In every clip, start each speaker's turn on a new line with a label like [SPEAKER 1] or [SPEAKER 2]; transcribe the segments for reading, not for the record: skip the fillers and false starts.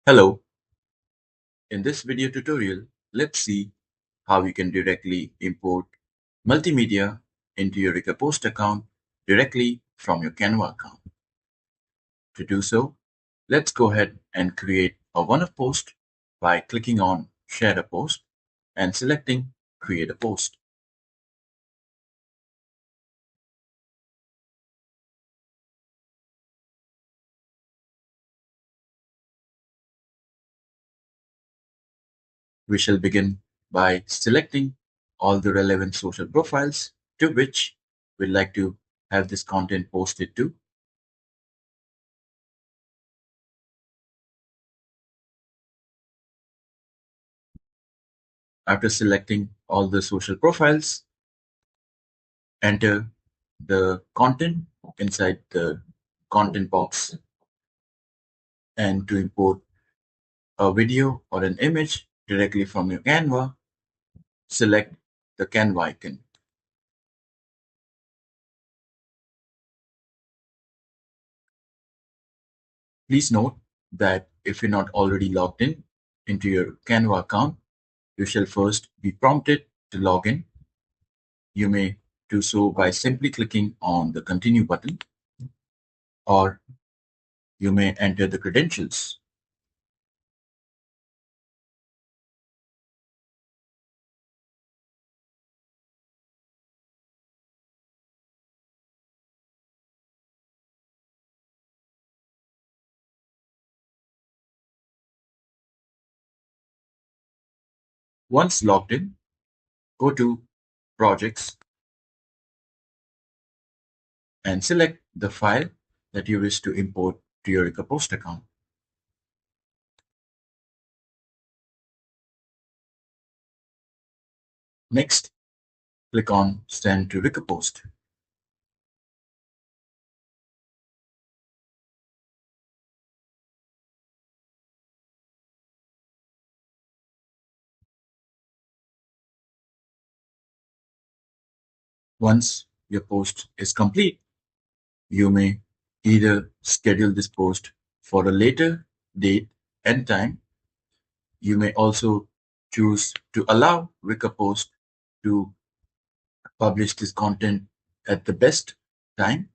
[SPEAKER 1] Hello, in this video tutorial, let's see how you can directly import multimedia into your RecurPost account directly from your Canva account. To do so, let's go ahead and create a one-off post by clicking on Share a Post and selecting Create a Post. We shall begin by selecting all the relevant social profiles to which we'd like to have this content posted to. After selecting all the social profiles, enter the content inside the content box, and to import a video or an image directly from your Canva, select the Canva icon. Please note that if you're not already logged in into your Canva account, you shall first be prompted to log in. You may do so by simply clicking on the continue button, or you may enter the credentials. Once logged in, go to Projects and select the file that you wish to import to your RecurPost account. Next, click on Send to RecurPost. Once your post is complete, you may either schedule this post for a later date and time. You may also choose to allow RecurPost to publish this content at the best time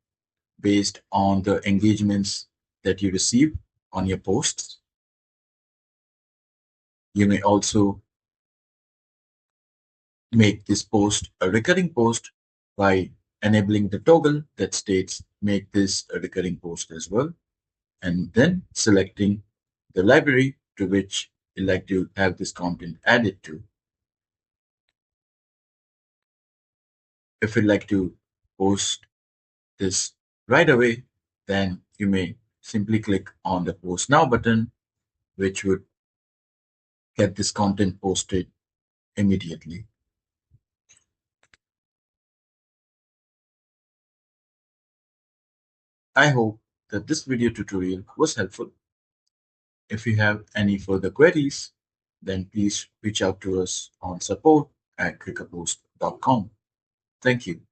[SPEAKER 1] based on the engagements that you receive on your posts. You may also make this post a recurring post by enabling the toggle that states make this a recurring post as well, and then selecting the library to which you'd like to have this content added to. If you'd like to post this right away, then you may simply click on the Post Now button, which would get this content posted immediately. I hope that this video tutorial was helpful. If you have any further queries, then please reach out to us on support@RecurPost.com. Thank you.